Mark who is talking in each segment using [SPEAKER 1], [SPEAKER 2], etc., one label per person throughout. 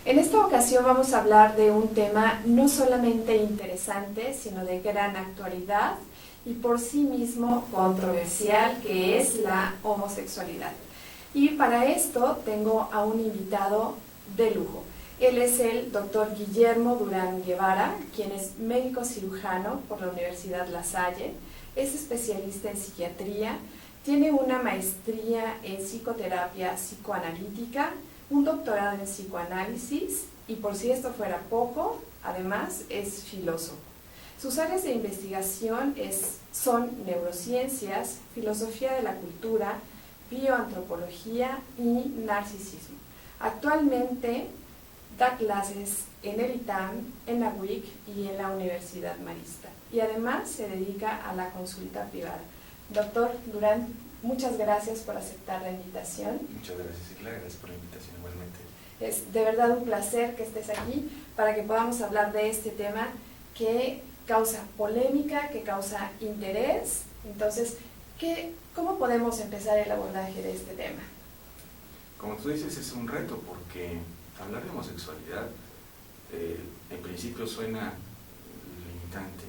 [SPEAKER 1] En esta ocasión vamos a hablar de un tema no solamente interesante, sino de gran actualidad y por sí mismo controversial, que es la homosexualidad. Y para esto tengo a un invitado de lujo. Él es el doctor Guillermo Durán Guevara, quien es médico cirujano por la Universidad La Salle, es especialista en psiquiatría, tiene una maestría en psicoterapia psicoanalítica, un doctorado en psicoanálisis y, por si esto fuera poco, además es filósofo. Sus áreas de investigación son neurociencias, filosofía de la cultura, bioantropología y narcisismo. Actualmente da clases en el ITAM, en la UIC y en la Universidad Marista. Y además se dedica a la consulta privada. Doctor Durán, muchas gracias por aceptar la invitación.
[SPEAKER 2] Muchas gracias, Isla, gracias por la invitación igualmente.
[SPEAKER 1] Es de verdad un placer que estés aquí para que podamos hablar de este tema que causa polémica, que causa interés. Entonces, ¿cómo podemos empezar el abordaje de este tema?
[SPEAKER 2] Como tú dices, es un reto porque hablar de homosexualidad en principio suena limitante.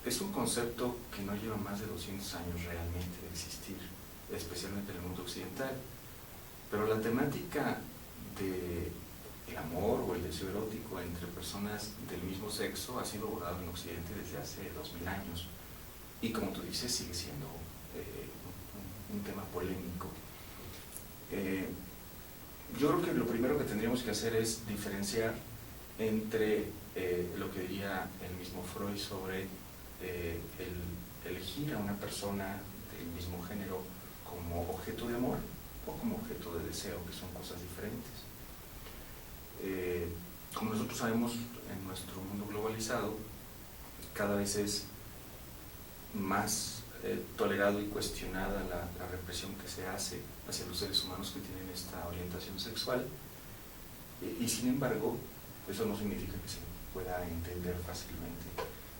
[SPEAKER 2] Es un concepto que no lleva más de 200 años realmente de existir, especialmente en el mundo occidental. Pero la temática del amor o el deseo erótico entre personas del mismo sexo ha sido abordado en Occidente desde hace 2000 años. Y como tú dices, sigue siendo un tema polémico. Yo creo que lo primero que tendríamos que hacer es diferenciar entre lo que diría el mismo Freud sobre el elegir a una persona del mismo género como objeto de amor o como objeto de deseo, que son cosas diferentes. Como nosotros sabemos, en nuestro mundo globalizado, cada vez es más tolerado y cuestionada la represión que se hace hacia los seres humanos que tienen esta orientación sexual, y sin embargo, eso no significa que se pueda entender fácilmente.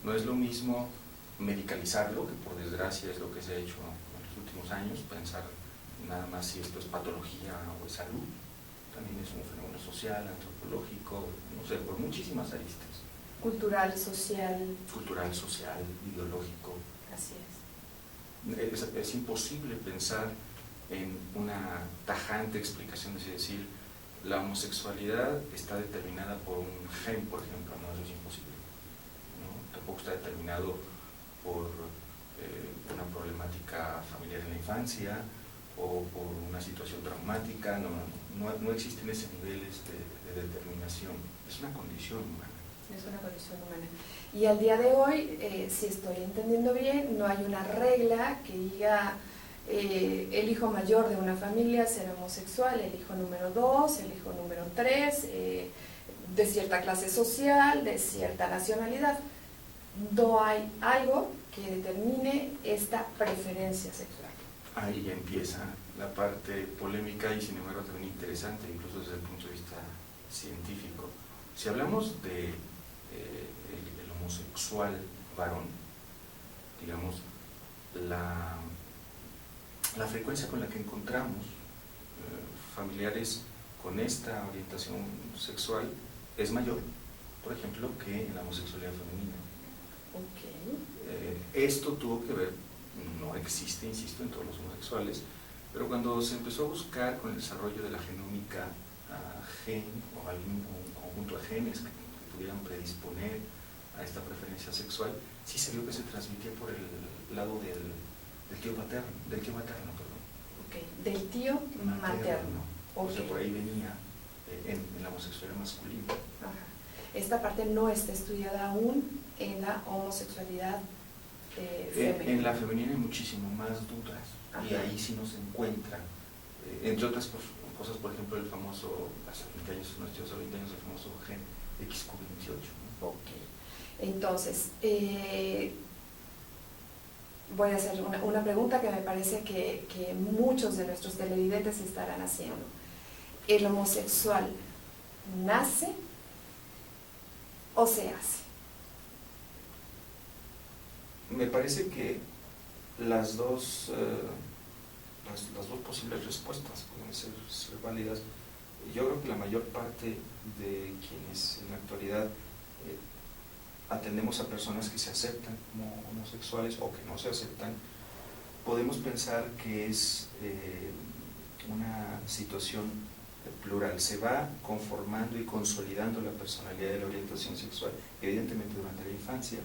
[SPEAKER 2] No es lo mismo medicalizarlo, que por desgracia es lo que se ha hecho en los últimos años, pensar nada más si esto es patología o es salud. También es un fenómeno social, antropológico, no sé, por muchísimas aristas.
[SPEAKER 1] Cultural, social,
[SPEAKER 2] ideológico.
[SPEAKER 1] Así es.
[SPEAKER 2] Es imposible pensar en una tajante explicación, es decir, la homosexualidad está determinada por un gen, por ejemplo, no, eso es imposible, ¿no? Tampoco está determinado por una problemática familiar en la infancia o por una situación traumática, no existen esos niveles de determinación, es una condición humana.
[SPEAKER 1] Es una condición humana. Y al día de hoy, si estoy entendiendo bien, no hay una regla que diga el hijo mayor de una familia será homosexual, el hijo número 2, el hijo número 3, de cierta clase social, de cierta nacionalidad. No hay algo que determine esta preferencia sexual.
[SPEAKER 2] Ahí ya empieza la parte polémica y sin embargo también interesante, incluso desde el punto de vista científico. Si hablamos de el homosexual varón, digamos, la frecuencia con la que encontramos familiares con esta orientación sexual es mayor, por ejemplo, que en la homosexualidad femenina.
[SPEAKER 1] Okay.
[SPEAKER 2] Esto tuvo que ver, no existe, insisto, en todos los homosexuales, pero cuando se empezó a buscar con el desarrollo de la genómica gen o algún conjunto de genes que pudieran predisponer a esta preferencia sexual, sí se vio que se transmitía por el lado del tío materno, perdón.
[SPEAKER 1] Okay. Del tío materno.
[SPEAKER 2] Okay. O sea, por ahí venía en la homosexualidad masculina.
[SPEAKER 1] Ajá. Esta parte no está estudiada aún en la homosexualidad femenina.
[SPEAKER 2] En la femenina hay muchísimo más dudas. Ajá. Y ahí sí no se encuentra, entre otras cosas, por ejemplo, el famoso, hace 20 años, el famoso gen XQ28. ¿No?
[SPEAKER 1] Ok. Entonces, voy a hacer una pregunta que me parece que muchos de nuestros televidentes estarán haciendo. ¿El homosexual nace o se hace?
[SPEAKER 2] Me parece que las dos posibles respuestas pueden ser válidas. Yo creo que la mayor parte de quienes en la actualidad atendemos a personas que se aceptan como homosexuales o que no se aceptan, podemos pensar que es una situación plural. Se va conformando y consolidando la personalidad de la orientación sexual, evidentemente durante la infancia,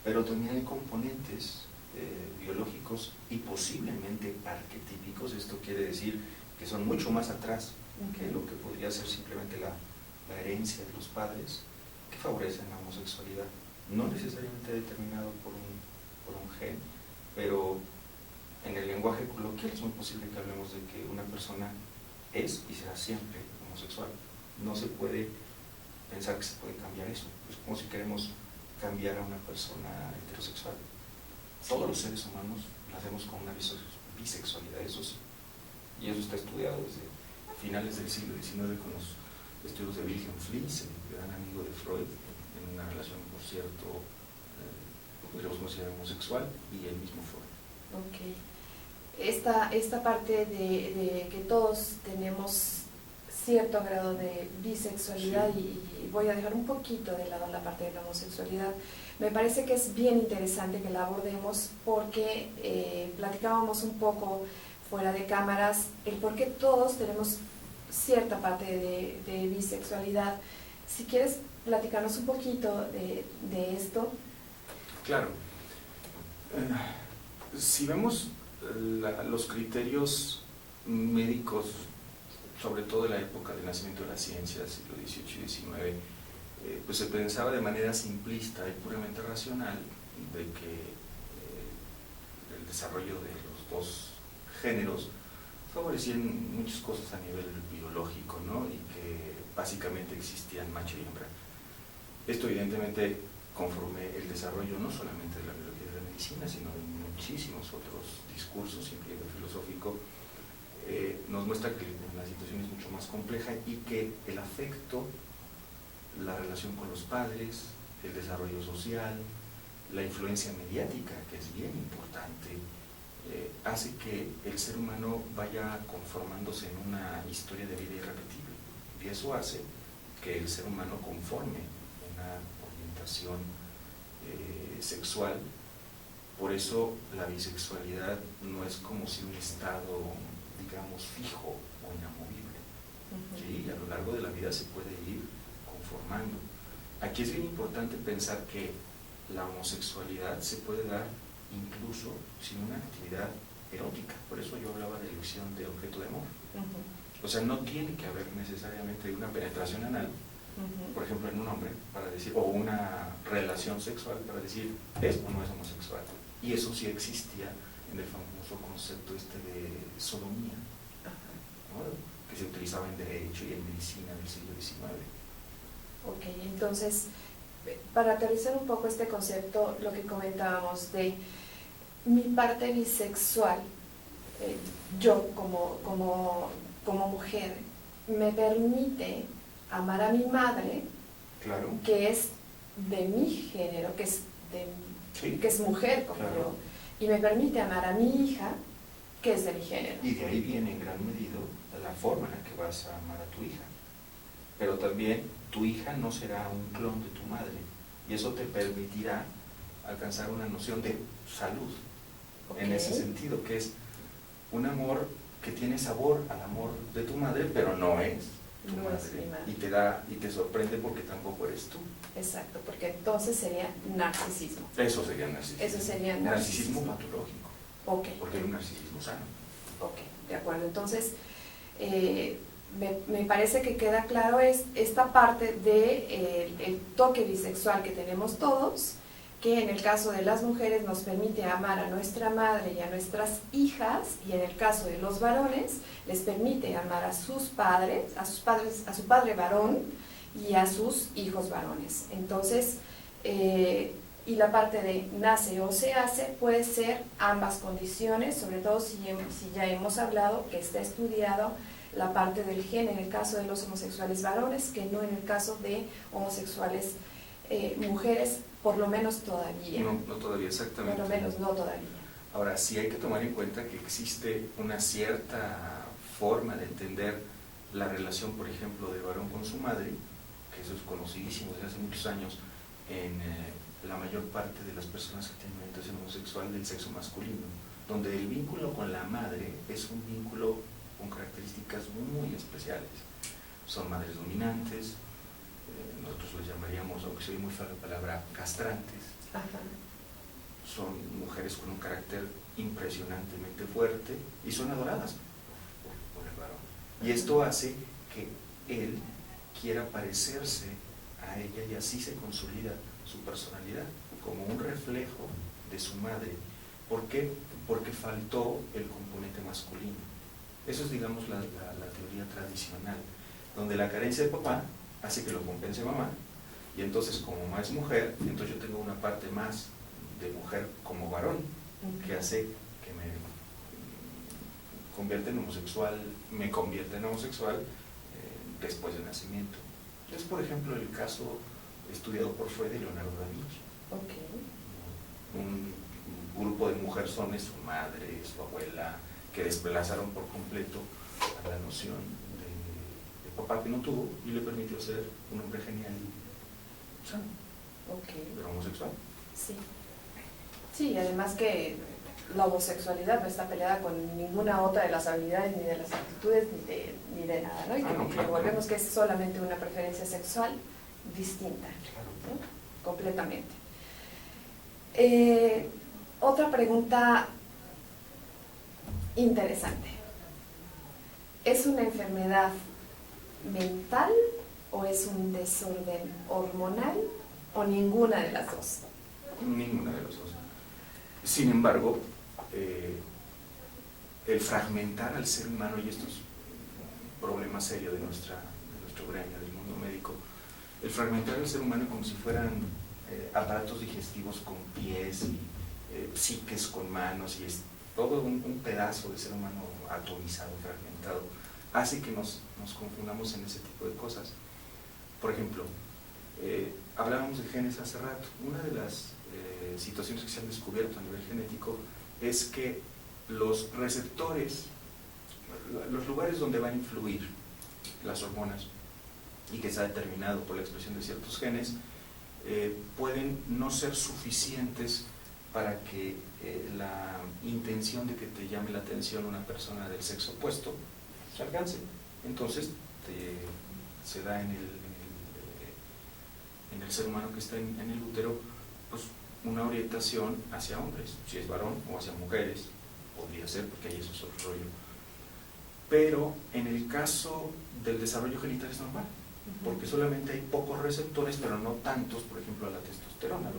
[SPEAKER 2] pero también hay componentes biológicos y posiblemente arquetípicos. Esto quiere decir que son mucho más atrás que lo que podría ser simplemente la herencia de los padres, que favorecen la homosexualidad, no necesariamente determinado por un gen, pero en el lenguaje coloquial es muy posible que hablemos de que una persona es y será siempre homosexual. No se puede pensar que se puede cambiar eso. Es como si queremos cambiar a una persona heterosexual. Todos los seres humanos nacemos con una bisexualidad, eso sí, y eso está estudiado desde finales del siglo XIX con los estudios de Wilhelm Fliess, el gran amigo de Freud, en una relación, por cierto, podríamos considerar homosexual, y el mismo Freud.
[SPEAKER 1] Ok. Esta parte de que todos tenemos cierto grado de bisexualidad, sí, y voy a dejar un poquito de lado la parte de la homosexualidad, me parece que es bien interesante que la abordemos porque platicábamos un poco fuera de cámaras el por qué todos tenemos cierta parte de bisexualidad. Si quieres platicarnos un poquito de esto.
[SPEAKER 2] Claro. Si vemos los criterios médicos, sobre todo de la época del nacimiento de la ciencia, siglo XVIII y XIX, pues se pensaba de manera simplista y puramente racional de que el desarrollo de los dos géneros favorecían muchas cosas a nivel biológico, ¿no? Y que básicamente existían macho y hembra. Esto evidentemente, conforme el desarrollo no solamente de la biología y de la medicina, sino de muchísimos otros discursos, incluido el filosófico, nos muestra que la situación es mucho más compleja y que el afecto, la relación con los padres, el desarrollo social, la influencia mediática, que es bien importante, hace que el ser humano vaya conformándose en una historia de vida irrepetible, y eso hace que el ser humano conforme una orientación sexual. Por eso la bisexualidad no es como si un estado, digamos, fijo o inamovible. ¿Sí? A lo largo de la vida se puede ir conformando. Aquí es bien importante pensar que la homosexualidad se puede dar incluso sin una actividad erótica. Por eso yo hablaba de elección de objeto de amor. O sea, no tiene que haber necesariamente una penetración anal, por ejemplo, en un hombre, para decir, o una relación sexual para decir, es o no es homosexual. Y eso sí existía en el famoso concepto de sodomía, ¿no? Que se utilizaba en derecho y en medicina del siglo XIX.
[SPEAKER 1] Ok, entonces, para aterrizar un poco este concepto, lo que comentábamos de mi parte bisexual, yo como mujer, me permite amar a mi madre,
[SPEAKER 2] claro,
[SPEAKER 1] que es de mi género, que es que es mujer como
[SPEAKER 2] claro,
[SPEAKER 1] yo, y me permite amar a mi hija, que es de mi género.
[SPEAKER 2] Y de ahí viene en gran medida la forma en la que vas a amar a tu hija. Pero también tu hija no será un clon de tu madre, y eso te permitirá alcanzar una noción de salud, en ese sentido, que es un amor que tiene sabor al amor de tu madre, pero no es tu madre. Es mi madre. Y te sorprende porque tampoco eres tú.
[SPEAKER 1] Exacto, porque entonces sería narcisismo.
[SPEAKER 2] Eso sería narcisismo.
[SPEAKER 1] Eso sería
[SPEAKER 2] narcisismo patológico.
[SPEAKER 1] Okay.
[SPEAKER 2] Porque hay un narcisismo sano.
[SPEAKER 1] Ok, de acuerdo. Entonces, me parece que queda claro esta parte de el toque bisexual que tenemos todos, que en el caso de las mujeres nos permite amar a nuestra madre y a nuestras hijas, y en el caso de los varones les permite amar a sus padres, a su padre varón y a sus hijos varones. Entonces, y la parte de nace o se hace puede ser ambas condiciones, sobre todo si ya hemos hablado que está estudiado la parte del gen en el caso de los homosexuales varones, que no en el caso de homosexuales mujeres, por lo menos todavía.
[SPEAKER 2] No todavía, exactamente.
[SPEAKER 1] Por lo menos no todavía.
[SPEAKER 2] Ahora, sí hay que tomar en cuenta que existe una cierta forma de entender la relación, por ejemplo, del varón con su madre, que eso es conocidísimo desde hace muchos años en la mayor parte de las personas que tienen orientación homosexual del sexo masculino, donde el vínculo con la madre es un vínculo con características muy especiales. Son madres dominantes, nosotros les llamaríamos, aunque soy muy fea la palabra, castrantes.
[SPEAKER 1] Ajá.
[SPEAKER 2] Son mujeres con un carácter impresionantemente fuerte y son adoradas por el varón. Y esto hace que él quiera parecerse a ella y así se consolida su personalidad como un reflejo de su madre. ¿Por qué? Porque faltó el componente masculino. Eso es, digamos, la teoría tradicional, donde la carencia de papá hace que lo compense mamá, y entonces como mamá es mujer, entonces yo tengo una parte más de mujer como varón, que hace que me convierta en homosexual, después del nacimiento. Es, por ejemplo, el caso estudiado por Freud y Leonardo da Vinci.
[SPEAKER 1] Okay.
[SPEAKER 2] Un grupo de mujerzones, su madre, su abuela, que desplazaron por completo a la noción de papá que no tuvo y le permitió ser un hombre genial y sano, pero homosexual.
[SPEAKER 1] Sí. Sí, además que la homosexualidad no está peleada con ninguna otra de las habilidades, ni de las actitudes, ni de nada, ¿no? Y que volvemos que es solamente una preferencia sexual distinta, ¿no? Completamente. Otra pregunta interesante. ¿Es una enfermedad mental o es un desorden hormonal o ninguna de las dos?
[SPEAKER 2] Ninguna de las dos. Sin embargo, el fragmentar al ser humano, y esto es un problema serio de nuestro gremio, del mundo médico, el fragmentar al ser humano como si fueran aparatos digestivos con pies y psiques con manos, y es todo un pedazo de ser humano atomizado, fragmentado, hace que nos confundamos en ese tipo de cosas. Por ejemplo, hablábamos de genes hace rato. Una de las situaciones que se han descubierto a nivel genético es que los receptores, los lugares donde van a influir las hormonas y que está determinado por la expresión de ciertos genes, pueden no ser suficientes para que la intención de que te llame la atención una persona del sexo opuesto se alcance. Entonces se da en el ser humano que está en el útero, pues una orientación hacia hombres, si es varón, o hacia mujeres, podría ser, porque ahí eso es otro rollo. Pero en el caso del desarrollo genital es normal, porque solamente hay pocos receptores, pero no tantos, por ejemplo, a la testosterona, a la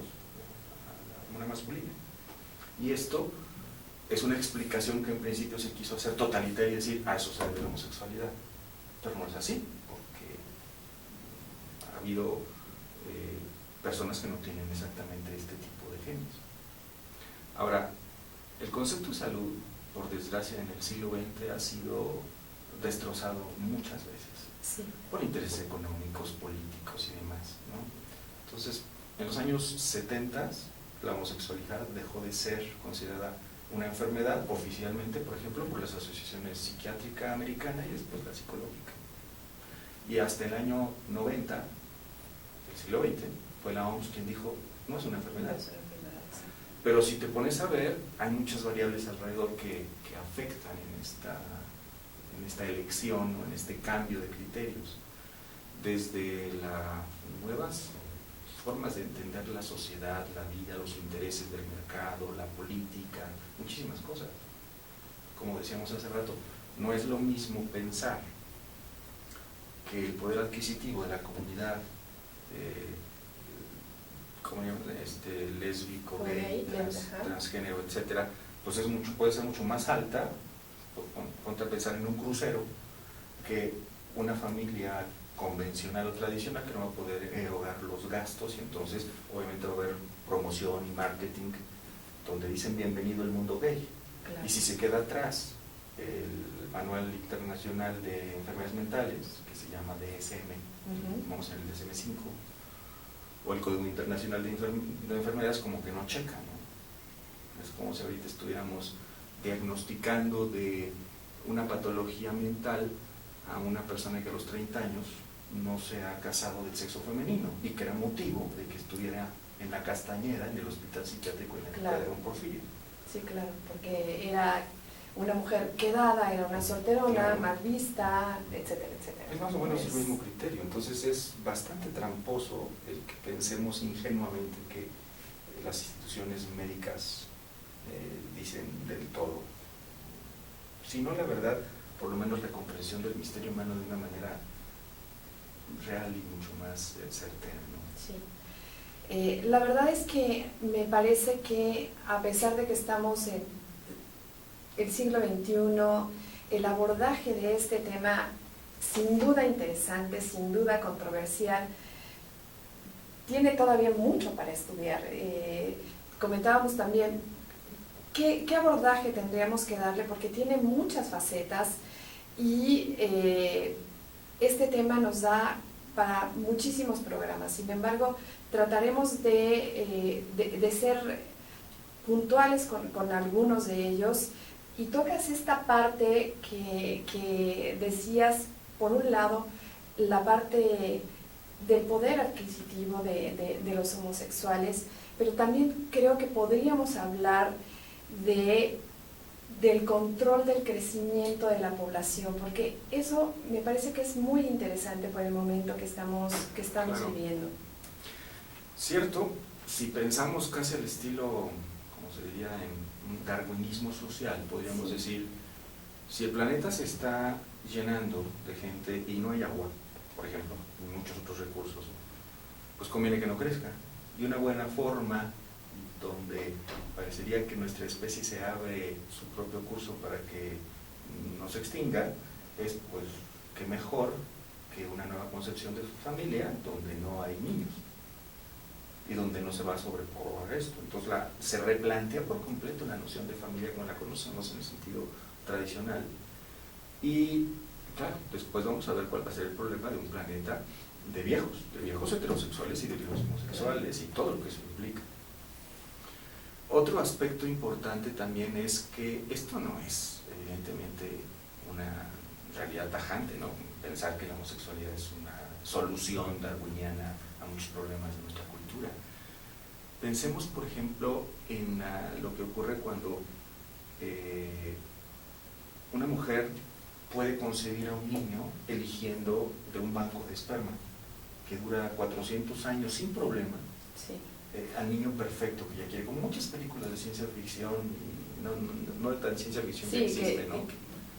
[SPEAKER 2] hormona masculina. Y esto es una explicación que en principio se quiso hacer totalitaria y decir, eso sale de la homosexualidad. Pero no es así, porque ha habido personas que no tienen exactamente este tipo de genes. Ahora, el concepto de salud, por desgracia, en el siglo XX ha sido destrozado muchas veces,
[SPEAKER 1] sí,
[SPEAKER 2] por intereses económicos, políticos y demás, ¿no? Entonces, en los años 70, la homosexualidad dejó de ser considerada una enfermedad oficialmente, por ejemplo, por las asociaciones psiquiátrica americana y después la psicológica. Y hasta el año 90, del siglo XX, fue la OMS quien dijo, no es una enfermedad. Pero si te pones a ver, hay muchas variables alrededor que afectan en esta elección o en este cambio de criterios. Desde las nuevas formas de entender la sociedad, la vida, los intereses del mercado, la política, muchísimas cosas. Como decíamos hace rato, no es lo mismo pensar que el poder adquisitivo de la comunidad lésbico, gay, transgénero, etcétera, pues puede ser mucho más alta, ponte a pensar en un crucero, que una familia convencional o tradicional que no va a poder erogar los gastos, y entonces obviamente va a haber promoción y marketing donde dicen bienvenido al mundo gay. Claro. Y si se queda atrás el Manual Internacional de Enfermedades Mentales, que se llama DSM, vamos en el DSM-5, o el Código Internacional de Enfermedades, como que no checa, ¿no? Es como si ahorita estuviéramos diagnosticando de una patología mental a una persona que a los 30 años no se ha casado del sexo femenino y que era motivo de que estuviera en la Castañeda, en el hospital psiquiátrico en la época de Don Porfirio.
[SPEAKER 1] Sí, claro, porque era una mujer quedada, era una solterona,
[SPEAKER 2] claro,
[SPEAKER 1] mal vista, etcétera, etcétera.
[SPEAKER 2] Es más o menos el mismo criterio, entonces es bastante tramposo el que pensemos ingenuamente que las instituciones médicas dicen del todo, sino la verdad, por lo menos la comprensión del misterio humano de una manera real y mucho más certera, ¿no?
[SPEAKER 1] Sí. La verdad es que me parece que a pesar de que estamos en el siglo XXI, el abordaje de este tema, sin duda interesante, sin duda controversial, tiene todavía mucho para estudiar. Comentábamos también qué abordaje tendríamos que darle, porque tiene muchas facetas y este tema nos da para muchísimos programas. Sin embargo, trataremos de ser puntuales con algunos de ellos. Y tocas esta parte que decías, por un lado, la parte del poder adquisitivo de los homosexuales, pero también creo que podríamos hablar del control del crecimiento de la población, porque eso me parece que es muy interesante por el momento que estamos claro, viviendo.
[SPEAKER 2] Cierto, si pensamos casi al estilo, como se diría en un darwinismo social, podríamos sí, decir, si el planeta se está llenando de gente y no hay agua, por ejemplo, y muchos otros recursos, pues conviene que no crezca. Y una buena forma donde parecería que nuestra especie se abre su propio curso para que no se extinga, es pues que mejor que una nueva concepción de familia donde no hay niños y donde no se va a sobrepoblar esto. Entonces se replantea por completo la noción de familia como la conocemos en el sentido tradicional. Y claro, después vamos a ver cuál va a ser el problema de un planeta de viejos heterosexuales y de viejos homosexuales y todo lo que eso implica. Otro aspecto importante también es que esto no es evidentemente una realidad tajante, ¿no? Pensar que la homosexualidad es una solución darwiniana a muchos problemas de nuestra cultura. Pensemos, por ejemplo, en lo que ocurre cuando una mujer puede concebir a un niño eligiendo de un banco de esperma que dura 400 años sin problema.
[SPEAKER 1] Sí.
[SPEAKER 2] Al niño perfecto que ella quiere, como muchas películas de ciencia ficción, y no de tan ciencia ficción sí, que existe, ¿no?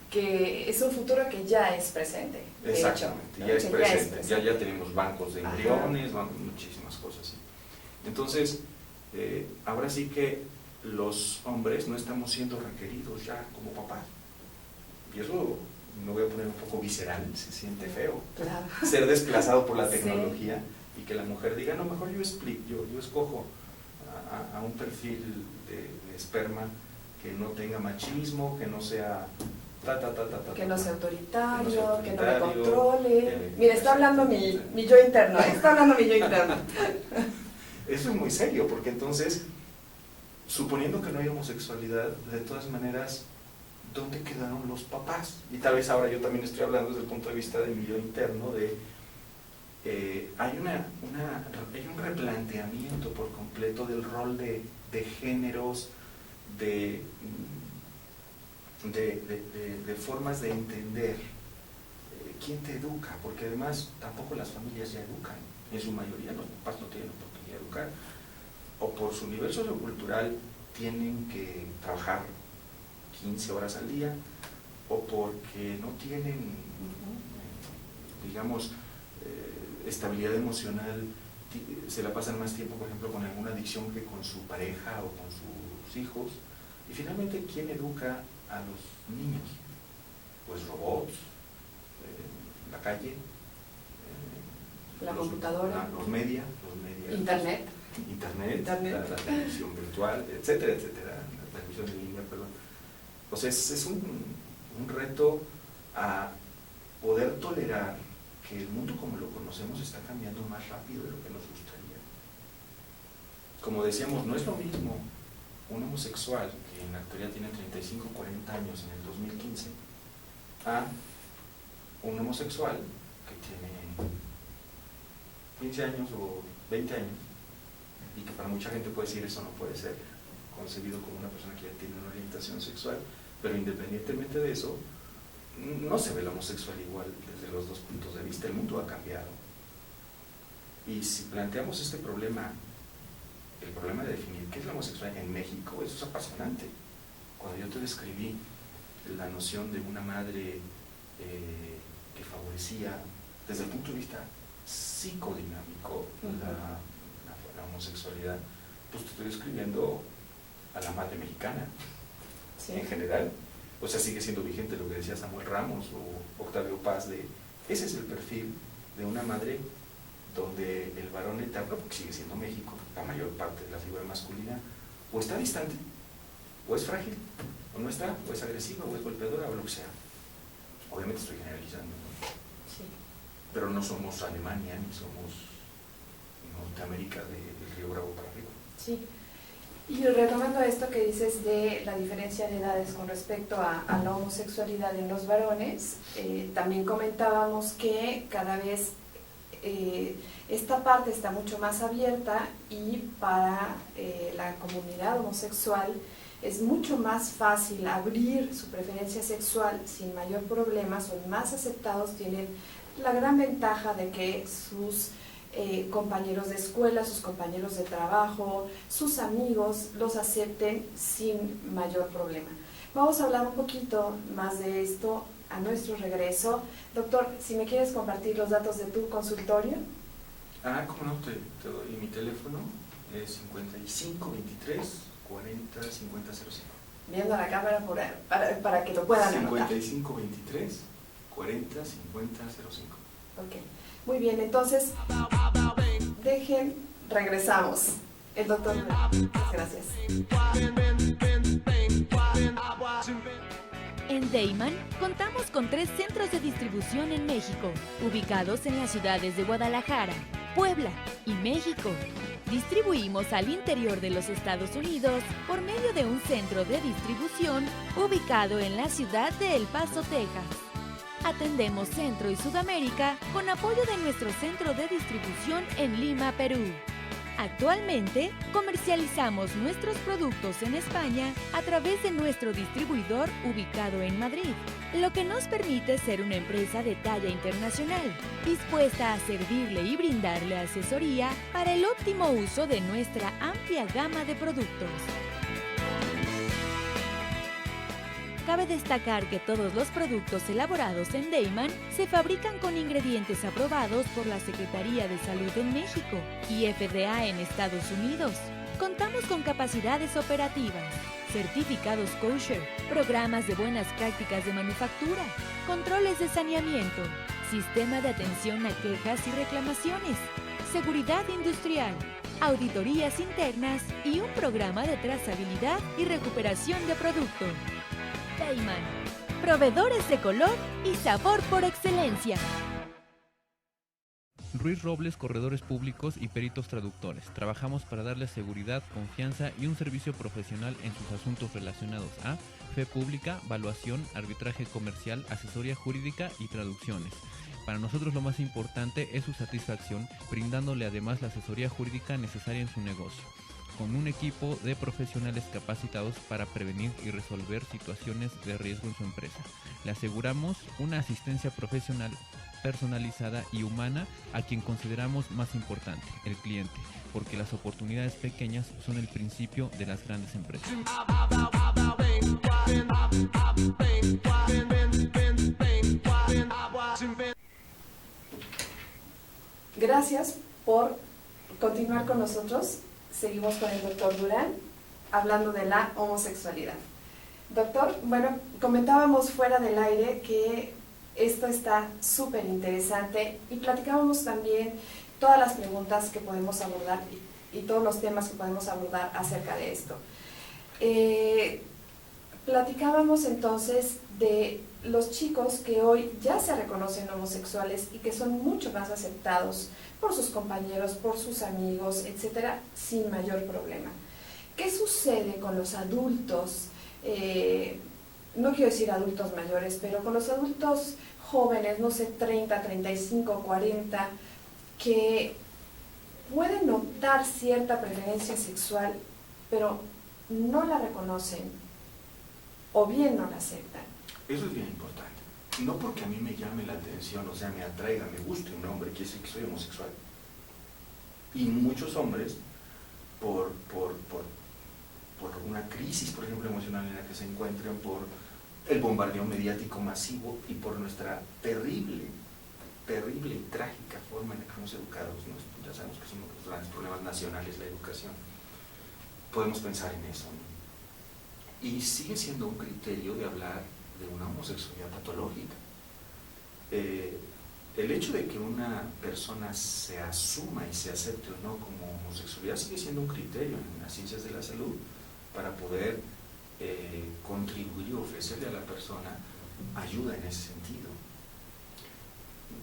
[SPEAKER 1] Que es un futuro que ya es presente.
[SPEAKER 2] Exactamente,
[SPEAKER 1] hecho,
[SPEAKER 2] ya es
[SPEAKER 1] ¿no?
[SPEAKER 2] presente, ya tenemos bancos de embriones, muchísimas cosas así. Entonces, ahora sí que los hombres no estamos siendo requeridos ya como papás. Y eso me voy a poner un poco visceral, se siente feo.
[SPEAKER 1] Claro.
[SPEAKER 2] Ser desplazado por la tecnología. Sí. Y que la mujer diga, no, mejor yo escojo a un perfil de esperma que no tenga machismo, que no sea
[SPEAKER 1] que no sea autoritario, que no me controle. Mira, está hablando mi yo interno,
[SPEAKER 2] Eso es muy serio, porque entonces, suponiendo que no hay homosexualidad, de todas maneras, ¿dónde quedaron los papás? Y tal vez ahora yo también estoy hablando desde el punto de vista de mi yo interno, hay un replanteamiento por completo del rol de géneros, de formas de entender quién te educa, porque además tampoco las familias ya educan, en su mayoría los papás no tienen oportunidad de educar, o por su nivel sociocultural tienen que trabajar 15 horas al día, o porque no tienen, digamos, estabilidad emocional, se la pasan más tiempo, por ejemplo, con alguna adicción que con su pareja o con sus hijos. Y finalmente, ¿quién educa a los niños? Pues robots, la calle,
[SPEAKER 1] la computadora,
[SPEAKER 2] los medios,
[SPEAKER 1] internet,
[SPEAKER 2] la televisión virtual, etcétera, la televisión de línea, perdón. O sea, es un reto a poder tolerar que el mundo como lo conocemos está cambiando más rápido de lo que nos gustaría. Como decíamos, no es lo mismo un homosexual que en la actualidad tiene 35 o 40 años en el 2015 a un homosexual que tiene 15 años o 20 años, y que para mucha gente puede decir eso no puede ser concebido como una persona que ya tiene una orientación sexual, pero independientemente de eso, no se ve el homosexual igual desde los dos puntos de vista. El mundo ha cambiado. Y si planteamos este problema, el problema de definir qué es la homosexualidad en México, eso es apasionante. Cuando yo te describí la noción de una madre que favorecía desde el punto de vista psicodinámico la homosexualidad, pues te estoy describiendo a la madre mexicana, sí, en general. O sea, sigue siendo vigente lo que decía Samuel Ramos o Octavio Paz, ese es el perfil de una madre donde el varón eterno, porque sigue siendo México, la mayor parte de la figura masculina, o está distante, o es frágil, o no está, o es agresiva, o es golpeadora, o lo que sea. Obviamente estoy generalizando, ¿no? Sí. Pero no somos Alemania, ni somos Norteamérica del Río Bravo para arriba.
[SPEAKER 1] Sí. Y retomando esto que dices de la diferencia de edades con respecto a la homosexualidad en los varones, también comentábamos que cada vez esta parte está mucho más abierta, y para la comunidad homosexual es mucho más fácil abrir su preferencia sexual sin mayor problema, son más aceptados, tienen la gran ventaja de que sus compañeros de escuela, sus compañeros de trabajo, sus amigos los acepten sin mayor problema. Vamos a hablar un poquito más de esto a nuestro regreso. Doctor, si me quieres compartir los datos de tu consultorio.
[SPEAKER 2] Cómo no, te doy mi teléfono, es 5523 40 5005.
[SPEAKER 1] Viendo a la cámara para que lo puedan anotar.
[SPEAKER 2] 5523 40 5005.
[SPEAKER 1] Ok. Muy bien, entonces, regresamos. El doctor, gracias.
[SPEAKER 3] En Deiman contamos con 3 centros de distribución en México, ubicados en las ciudades de Guadalajara, Puebla y México. Distribuimos al interior de los Estados Unidos por medio de un centro de distribución ubicado en la ciudad de El Paso, Texas. Atendemos Centro y Sudamérica con apoyo de nuestro centro de distribución en Lima, Perú. Actualmente, comercializamos nuestros productos en España a través de nuestro distribuidor ubicado en Madrid, lo que nos permite ser una empresa de talla internacional, dispuesta a servirle y brindarle asesoría para el óptimo uso de nuestra amplia gama de productos. Cabe destacar que todos los productos elaborados en Deiman se fabrican con ingredientes aprobados por la Secretaría de Salud en México y FDA en Estados Unidos. Contamos con capacidades operativas, certificados kosher, programas de buenas prácticas de manufactura, controles de saneamiento, sistema de atención a quejas y reclamaciones, seguridad industrial, auditorías internas y un programa de trazabilidad y recuperación de producto. Deiman, proveedores de color y sabor por excelencia.
[SPEAKER 4] Ruiz Robles, corredores públicos y peritos traductores. Trabajamos para darles seguridad, confianza y un servicio profesional en sus asuntos relacionados a fe pública, valuación, arbitraje comercial, asesoría jurídica y traducciones. Para nosotros lo más importante es su satisfacción, brindándole además la asesoría jurídica necesaria en su negocio, con un equipo de profesionales capacitados para prevenir y resolver situaciones de riesgo en su empresa. Le aseguramos una asistencia profesional personalizada y humana a quien consideramos más importante, el cliente, porque las oportunidades pequeñas son el principio de las grandes empresas.
[SPEAKER 1] Gracias por continuar con nosotros. Seguimos con el doctor Durán, hablando de la homosexualidad. Doctor, bueno, comentábamos fuera del aire que esto está súper interesante y platicábamos también todas las preguntas que podemos abordar y todos los temas que podemos abordar acerca de esto. Platicábamos entonces de los chicos que hoy ya se reconocen homosexuales y que son mucho más aceptados por sus compañeros, por sus amigos, etcétera, sin mayor problema. ¿Qué sucede con los adultos? No quiero decir adultos mayores, pero con los adultos jóvenes, no sé, 30, 35, 40, que pueden notar cierta preferencia sexual, pero no la reconocen o bien no la aceptan.
[SPEAKER 2] Eso es bien importante. No porque a mí me llame la atención, o sea, me atraiga, me guste un hombre, quiere decir que soy homosexual. Y muchos hombres, por una crisis, por ejemplo, emocional en la que se encuentran, por el bombardeo mediático masivo y por nuestra terrible y trágica forma en la que somos educados, ¿no? Ya sabemos que son los grandes problemas nacionales la educación, podemos pensar en eso, ¿no? Y sigue siendo un criterio de hablar de una homosexualidad patológica. El hecho de que una persona se asuma y se acepte o no como homosexualidad sigue siendo un criterio en las ciencias de la salud para poder contribuir y ofrecerle a la persona ayuda en ese sentido.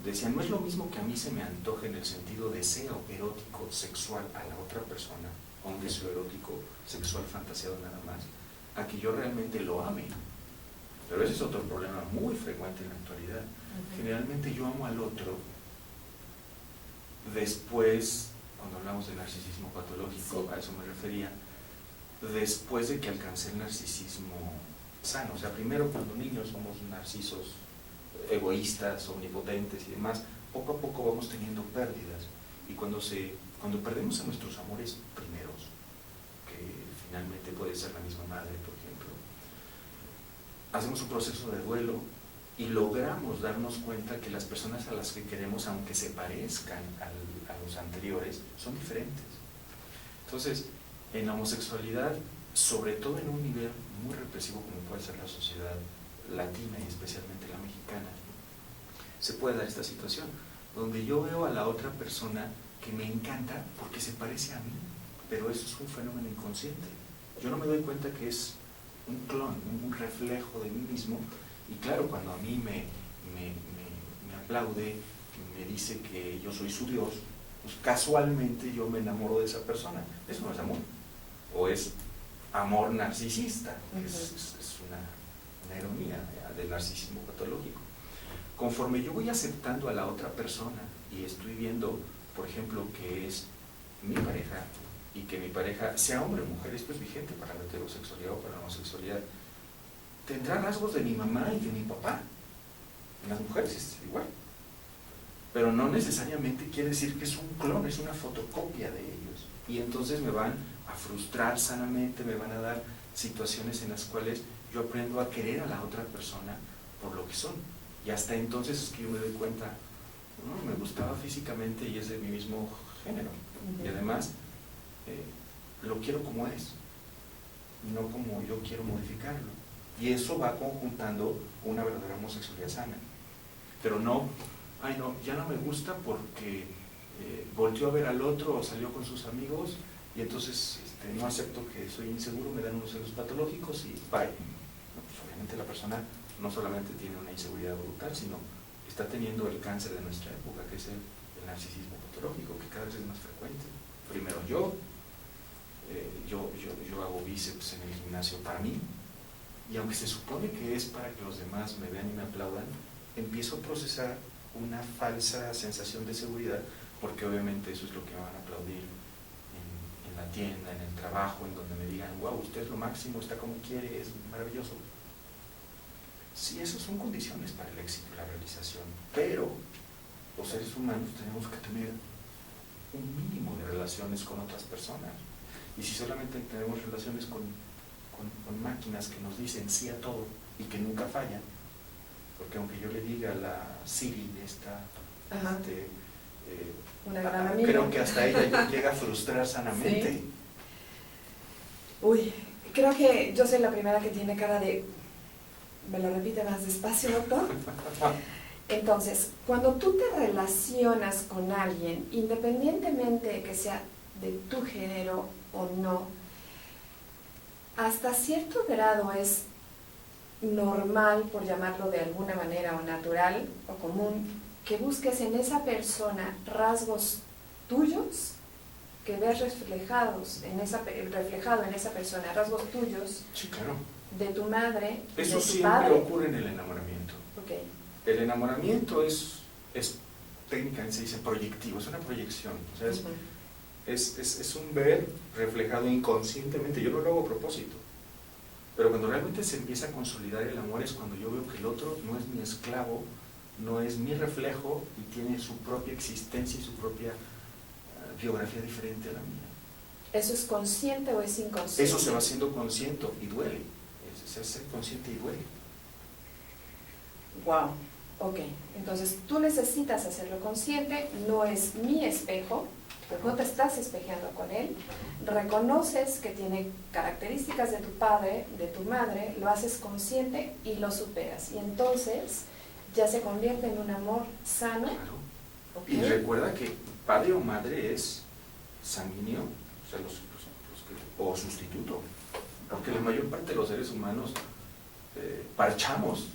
[SPEAKER 2] Decían, no es lo mismo que a mí se me antoje en el sentido deseo erótico sexual a la otra persona, o un deseo erótico sexual fantaseado nada más, a que yo realmente lo ame. Pero ese es otro problema muy frecuente en la actualidad. Generalmente yo amo al otro después, cuando hablamos de narcisismo patológico, a eso me refería, después de que alcancé el narcisismo sano. O sea, primero cuando niños somos narcisos egoístas, omnipotentes y demás, poco a poco vamos teniendo pérdidas. Y cuando perdemos a nuestros amores primeros, que finalmente puede ser la misma madre, por ejemplo, hacemos un proceso de duelo y logramos darnos cuenta que las personas a las que queremos, aunque se parezcan a los anteriores, son diferentes. Entonces, en la homosexualidad, sobre todo en un nivel muy represivo como puede ser la sociedad latina y especialmente la mexicana, se puede dar esta situación, donde yo veo a la otra persona que me encanta porque se parece a mí, pero eso es un fenómeno inconsciente. Yo no me doy cuenta que es un clon, un reflejo de mí mismo, y claro, cuando a mí me aplaude, me dice que yo soy su Dios, pues casualmente yo me enamoro de esa persona. Eso no es amor, o es amor narcisista, que es una ironía del narcisismo patológico. Conforme yo voy aceptando a la otra persona y estoy viendo, por ejemplo, que es mi pareja, y que mi pareja, sea hombre o mujer, esto es vigente para la heterosexualidad o para la homosexualidad, tendrá rasgos de mi mamá y de mi papá. En las mujeres es igual, pero no necesariamente quiere decir que es un clon, es una fotocopia de ellos, y entonces me van a frustrar sanamente, me van a dar situaciones en las cuales yo aprendo a querer a la otra persona por lo que son, y hasta entonces es que yo me doy cuenta, me gustaba físicamente y es de mi mismo género, y además lo quiero como es, no como yo quiero modificarlo, y eso va conjuntando una verdadera homosexualidad sana. Pero no, ay no, ya no me gusta porque volteó a ver al otro o salió con sus amigos y entonces no acepto que soy inseguro, me dan unos celos patológicos y bye. No, pues obviamente la persona no solamente tiene una inseguridad brutal, sino está teniendo el cáncer de nuestra época, que es el narcisismo patológico, que cada vez es más frecuente. Primero yo hago bíceps en el gimnasio para mí, y aunque se supone que es para que los demás me vean y me aplaudan, empiezo a procesar una falsa sensación de seguridad, porque obviamente eso es lo que me van a aplaudir en la tienda, en el trabajo, en donde me digan, wow, usted es lo máximo, está como quiere, es maravilloso. Sí, esas son condiciones para el éxito y la realización, pero los seres humanos tenemos que tener un mínimo de relaciones con otras personas, y si solamente tenemos relaciones con máquinas que nos dicen sí a todo y que nunca fallan, porque aunque yo le diga a la Siri
[SPEAKER 1] una gran amiga,
[SPEAKER 2] creo que hasta ella llega a frustrar sanamente.
[SPEAKER 1] Sí. Uy, creo que yo soy la primera que tiene cara de, ¿me lo repite más despacio, doctor? Entonces, cuando tú te relacionas con alguien, independientemente de que sea de tu género o no, hasta cierto grado es normal, por llamarlo de alguna manera, o natural o común, que busques en esa persona rasgos tuyos que ves reflejado en esa persona, rasgos tuyos,
[SPEAKER 2] sí, claro,
[SPEAKER 1] de tu madre,
[SPEAKER 2] eso
[SPEAKER 1] de tu
[SPEAKER 2] siempre
[SPEAKER 1] padre.
[SPEAKER 2] ocurre en el enamoramiento.
[SPEAKER 1] Okay.
[SPEAKER 2] El enamoramiento es técnicamente se dice proyectivo, es una proyección, o sea, es un ver reflejado inconscientemente. Yo no lo hago a propósito, pero cuando realmente se empieza a consolidar el amor es cuando yo veo que el otro no es mi esclavo, no es mi reflejo y tiene su propia existencia y su propia biografía diferente a la mía.
[SPEAKER 1] ¿Eso es consciente o es inconsciente?
[SPEAKER 2] Eso se va haciendo consciente y duele, se hace consciente y duele.
[SPEAKER 1] Wow. Ok, entonces tú necesitas hacerlo consciente, no es mi espejo, no te estás espejeando con él, reconoces que tiene características de tu padre, de tu madre, lo haces consciente y lo superas. Y entonces ya se convierte en un amor sano.
[SPEAKER 2] Claro.
[SPEAKER 1] Okay.
[SPEAKER 2] Y recuerda que padre o madre es sanguíneo, o sea, o sustituto, porque la mayor parte de los seres humanos parchamos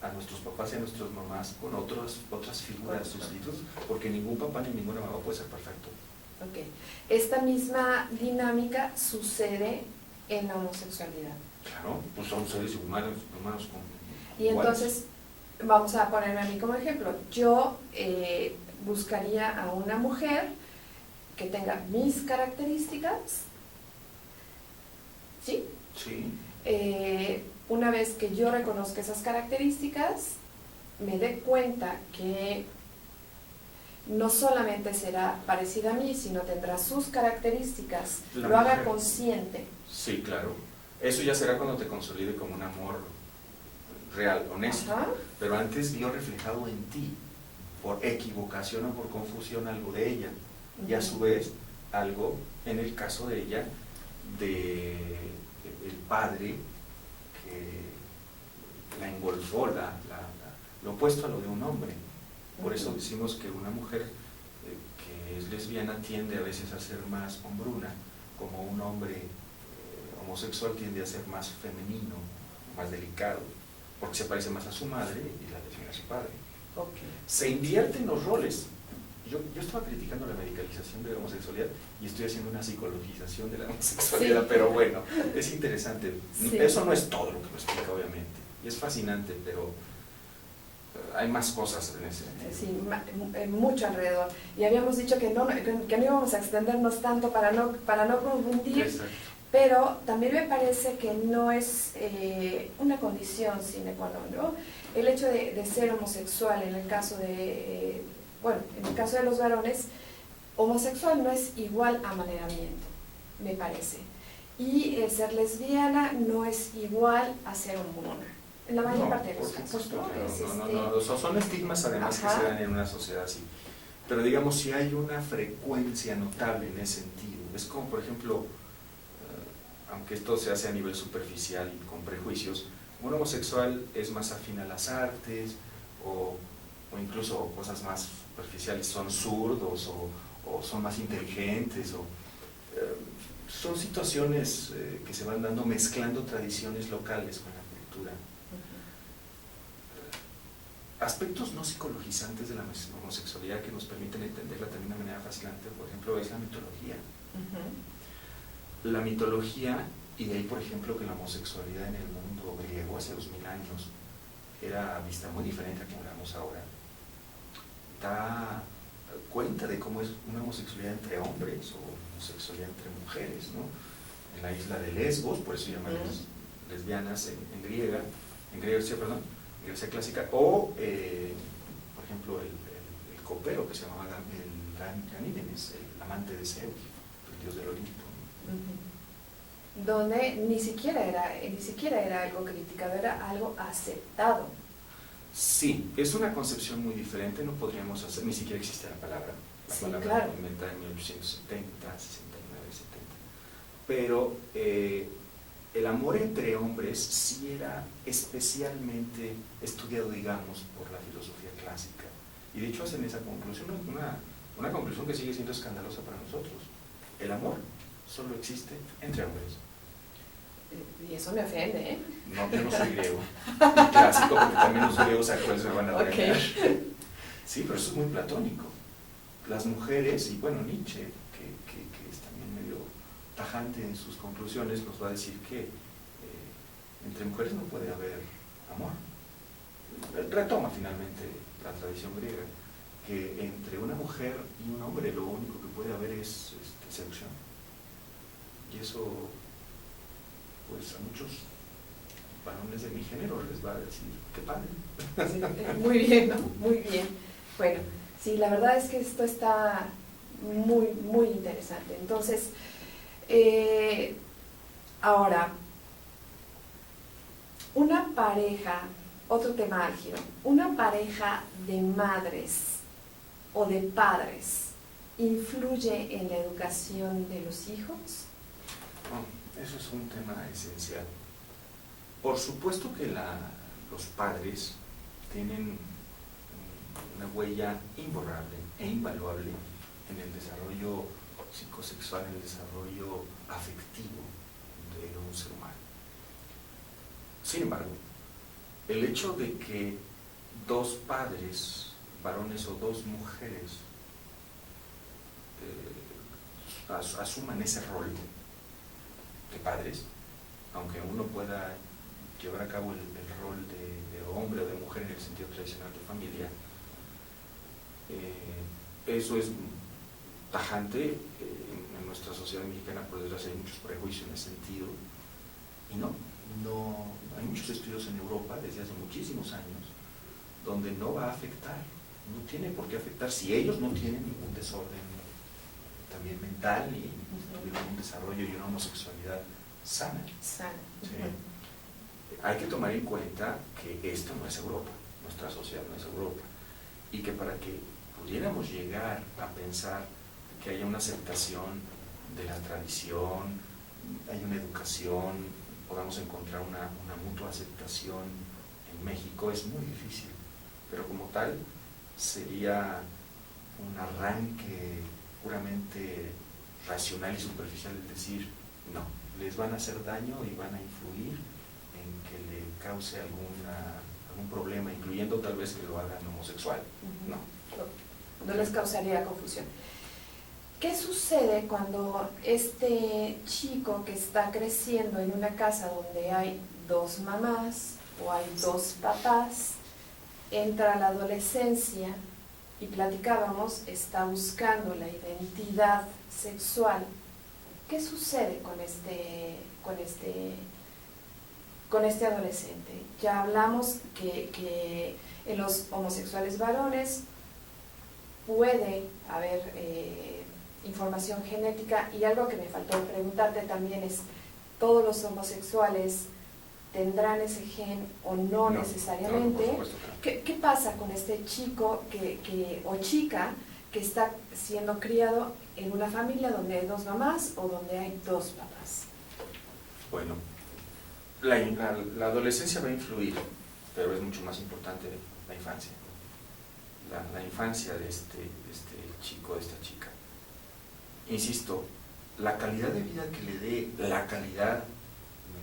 [SPEAKER 2] a nuestros papás y a nuestras mamás con otras figuras sustitutos, porque ningún papá ni ninguna mamá puede ser perfecto.
[SPEAKER 1] Okay. Esta misma dinámica sucede en la homosexualidad.
[SPEAKER 2] Claro, pues son seres humanos con
[SPEAKER 1] y
[SPEAKER 2] iguales.
[SPEAKER 1] Entonces, vamos a ponerme a mí como ejemplo. Yo buscaría a una mujer que tenga mis características, ¿sí?
[SPEAKER 2] Sí.
[SPEAKER 1] Una vez que yo reconozca esas características, me dé cuenta que no solamente será parecida a mí, sino tendrá sus características, lo haga consciente.
[SPEAKER 2] Sí, claro. Eso ya será cuando te consolide como un amor real, honesto.
[SPEAKER 1] Ajá.
[SPEAKER 2] Pero antes vio reflejado en ti, por equivocación o por confusión, algo de ella. Y a su vez, algo, en el caso de ella, de el padre que la engolfó, lo opuesto a lo de un hombre. Por eso decimos que una mujer que es lesbiana tiende a veces a ser más hombruna, como un hombre homosexual tiende a ser más femenino, más delicado, porque se parece más a su madre y la lesbiana a su padre.
[SPEAKER 1] Okay.
[SPEAKER 2] Se invierten los roles. Yo estaba criticando la medicalización de la homosexualidad y estoy haciendo una psicologización de la homosexualidad, sí. Pero bueno, es interesante. Sí. Eso no es todo lo que lo explica, obviamente, y es fascinante, pero hay más cosas en ese sentido.
[SPEAKER 1] Sí, mucho alrededor. Y habíamos dicho que no íbamos a extendernos tanto para no confundir.
[SPEAKER 2] Exacto.
[SPEAKER 1] Pero también me parece que no es una condición sine qua non, ¿no? El hecho de ser homosexual en el caso de, en el caso de los varones, homosexual no es igual a amaneramiento, me parece. Y ser lesbiana no es igual a ser hombruna. En la mayor parte de los casos, ¿no?
[SPEAKER 2] Son estigmas además que se dan en una sociedad así. Pero digamos, si hay una frecuencia notable en ese sentido, es como por ejemplo, aunque esto se hace a nivel superficial y con prejuicios, un homosexual es más afín a las artes o incluso cosas más superficiales, son zurdos o son más inteligentes son situaciones que se van dando mezclando tradiciones locales con la cultura. Aspectos no psicologizantes de la homosexualidad que nos permiten entenderla también de manera fascinante, por ejemplo, es la mitología. La mitología, y de ahí por ejemplo que la homosexualidad en el mundo griego hace 2000 años era vista muy diferente a como la vemos ahora, da cuenta de cómo es una homosexualidad entre hombres o homosexualidad entre mujeres, ¿no? En la isla de Lesbos, por eso llaman lesbianas en Grecia clásica, o por ejemplo el copero que se llamaba Ganímedes, el amante de Zeus, el dios del Olimpo.
[SPEAKER 1] Donde ni siquiera era algo criticado, era algo aceptado.
[SPEAKER 2] Sí, es una concepción muy diferente, no podríamos hacer, ni siquiera existe la palabra. La palabra
[SPEAKER 1] claro.
[SPEAKER 2] inventada en 1870, 69, 70. Pero el amor entre hombres sí era especialmente estudiado, digamos, por la filosofía clásica. Y de hecho hacen esa conclusión, una conclusión que sigue siendo escandalosa para nosotros. El amor solo existe entre hombres.
[SPEAKER 1] Y eso me ofende, ¿eh?
[SPEAKER 2] No, yo no soy griego. Ni clásico, porque también los griegos actuales me van a regañar. Sí, pero eso es muy platónico. Las mujeres, y bueno, Nietzsche, que es también medio tajante en sus conclusiones, nos va a decir que entre mujeres no puede haber amor. retoma finalmente la tradición griega, que entre una mujer y un hombre lo único que puede haber es seducción. Y eso, pues a muchos varones de mi género les va a decir, qué padre.
[SPEAKER 1] Sí, muy bien, ¿no? Muy bien. Bueno, sí, la verdad es que esto está muy, muy interesante. Entonces, ahora, una pareja, otro tema álgido, una pareja de madres o de padres, ¿influye en la educación de los hijos?
[SPEAKER 2] Oh, eso es un tema esencial. Por supuesto que los padres tienen una huella imborrable e invaluable en el desarrollo psicosexual, en el desarrollo afectivo de un ser humano. Sin embargo, el hecho de que dos padres, varones o dos mujeres, asuman ese rol de padres, aunque uno pueda llevar a cabo el rol de hombre o de mujer en el sentido tradicional de familia, eso es tajante. En nuestra sociedad mexicana, por desgracia, hay muchos prejuicios en ese sentido, y no hay muchos estudios en Europa desde hace muchísimos años donde no va a afectar, no tiene por qué afectar si ellos no tienen ningún desorden también mental y tuvieron un desarrollo y una homosexualidad sana. Sí. Hay que tomar en cuenta que esto no es Europa, nuestra sociedad no es Europa, y que para que pudiéramos llegar a pensar que haya una aceptación de la tradición, hay una educación, podamos encontrar una mutua aceptación en México, es muy difícil, pero como tal sería un arranque puramente racional y superficial, es decir, no, les van a hacer daño y van a influir en que le cause algún problema, incluyendo tal vez que lo hagan homosexual.
[SPEAKER 1] No les causaría confusión. ¿Qué sucede cuando este chico que está creciendo en una casa donde hay dos mamás o hay dos papás, entra a la adolescencia y platicábamos, está buscando la identidad sexual? ¿Qué sucede con este adolescente? Ya hablamos que en los homosexuales varones puede haber información genética, y algo que me faltó preguntarte también es, ¿todos los homosexuales tendrán ese gen o no necesariamente?
[SPEAKER 2] No,
[SPEAKER 1] ¿Qué pasa con este chico o chica que está siendo criado en una familia donde hay dos mamás o donde hay dos papás?
[SPEAKER 2] Bueno, la adolescencia va a influir, pero es mucho más importante la infancia. La infancia de este chico, de esta chica. Insisto, la calidad de vida que le dé, la calidad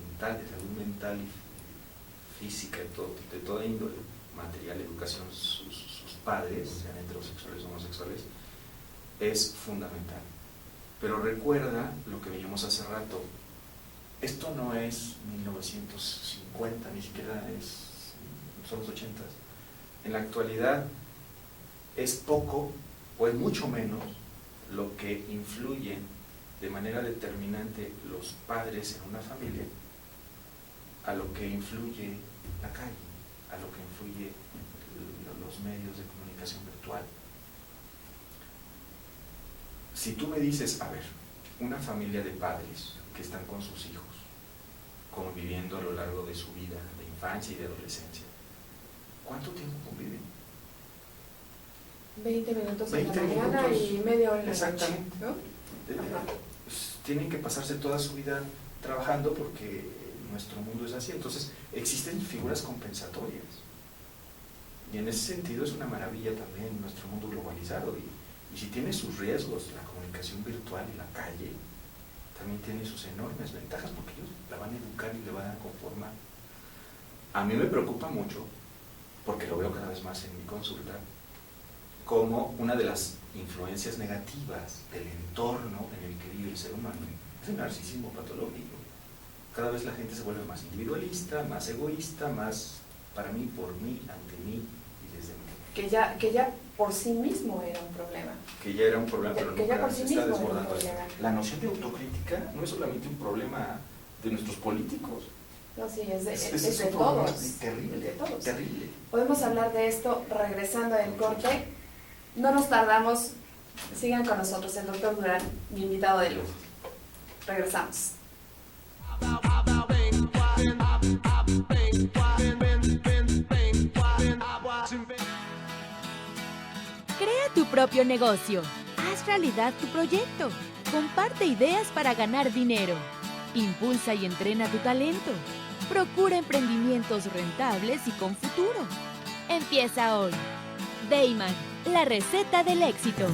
[SPEAKER 2] mental, de salud mental y física, de toda índole, material, educación, sus padres, sean heterosexuales o homosexuales, es fundamental. Pero recuerda lo que veíamos hace rato, esto no es 1950, ni siquiera son los 80s. En la actualidad es poco o es mucho menos lo que influyen de manera determinante los padres en una familia a lo que influye la calle, a lo que influye los medios de comunicación virtual. Si tú me dices, a ver, una familia de padres que están con sus hijos, conviviendo a lo largo de su vida, de infancia y de adolescencia, ¿cuánto tiempo conviven?
[SPEAKER 1] 20 minutos en la mañana y media hora en la noche.
[SPEAKER 2] Exactamente.
[SPEAKER 1] ¿No?
[SPEAKER 2] Tienen que pasarse toda su vida trabajando porque nuestro mundo es así. Entonces existen figuras compensatorias y en ese sentido es una maravilla también nuestro mundo globalizado, y si tiene sus riesgos, la comunicación virtual y la calle también tiene sus enormes ventajas porque ellos la van a educar y le van a conformar. A mí me preocupa mucho, porque lo veo cada vez más en mi consulta, como una de las influencias negativas del entorno en el que vive el ser humano es el narcisismo patológico. Cada vez la gente se vuelve más individualista, más egoísta, más para mí, por mí, ante mí y desde mí.
[SPEAKER 1] Que ya por sí mismo era un problema.
[SPEAKER 2] Que ya era un problema, pero
[SPEAKER 1] que ya por sí
[SPEAKER 2] se
[SPEAKER 1] mismo
[SPEAKER 2] está
[SPEAKER 1] era un
[SPEAKER 2] desbordando.
[SPEAKER 1] problema.
[SPEAKER 2] La noción de autocrítica no es solamente un problema de nuestros políticos.
[SPEAKER 1] No, sí, es de
[SPEAKER 2] un
[SPEAKER 1] todos.
[SPEAKER 2] problema terrible,
[SPEAKER 1] de todos.
[SPEAKER 2] terrible.
[SPEAKER 1] Podemos hablar de esto regresando del corte. No nos tardamos. Sigan con nosotros, el doctor Durán, mi invitado de lujo. Regresamos.
[SPEAKER 3] Crea tu propio negocio. Haz realidad tu proyecto. Comparte ideas para ganar dinero. Impulsa y entrena tu talento. Procura emprendimientos rentables y con futuro. Empieza hoy. Dayman, la receta del éxito.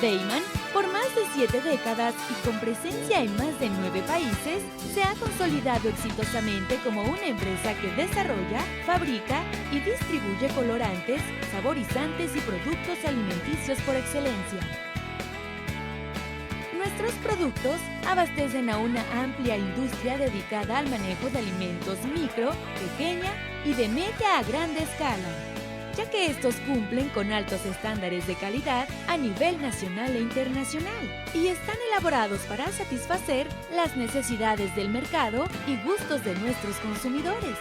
[SPEAKER 3] Dayman, por más de 7 décadas y con presencia en más de 9 países, se ha consolidado exitosamente como una empresa que desarrolla, fabrica y distribuye colorantes, saborizantes y productos alimenticios por excelencia. Nuestros productos abastecen a una amplia industria dedicada al manejo de alimentos micro, pequeña y de media a grande escala, ya que estos cumplen con altos estándares de calidad a nivel nacional e internacional y están elaborados para satisfacer las necesidades del mercado y gustos de nuestros consumidores.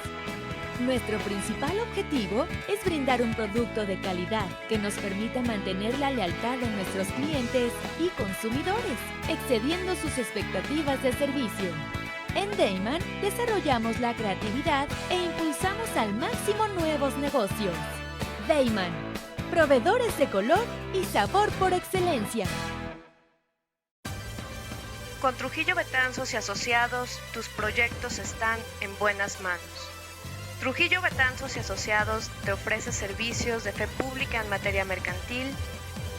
[SPEAKER 3] Nuestro principal objetivo es brindar un producto de calidad que nos permita mantener la lealtad de nuestros clientes y consumidores, excediendo sus expectativas de servicio. En Dayman desarrollamos la creatividad e impulsamos al máximo nuevos negocios. Dayman, proveedores de color y sabor por excelencia.
[SPEAKER 5] Con Trujillo Betanzos y Asociados, tus proyectos están en buenas manos. Trujillo Betanzos y Asociados te ofrece servicios de fe pública en materia mercantil,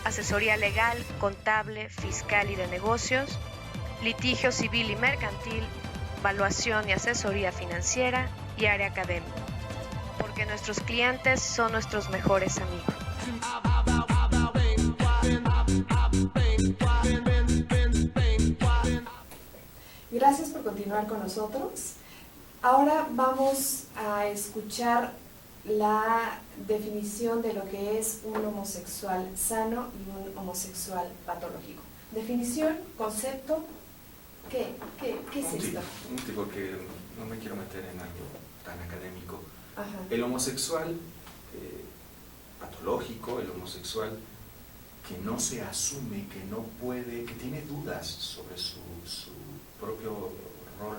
[SPEAKER 5] asesoría legal, contable, fiscal y de negocios, litigio civil y mercantil, valuación y asesoría financiera y área académica. Porque nuestros clientes son nuestros mejores amigos.
[SPEAKER 1] Gracias por continuar con nosotros. Ahora vamos a escuchar la definición de lo que es un homosexual sano y un homosexual patológico. Definición, concepto, ¿qué es esto?
[SPEAKER 2] Sí, porque no me quiero meter en algo tan académico.
[SPEAKER 1] Ajá.
[SPEAKER 2] El homosexual patológico, el homosexual que no se asume, que no puede, que tiene dudas sobre su propio rol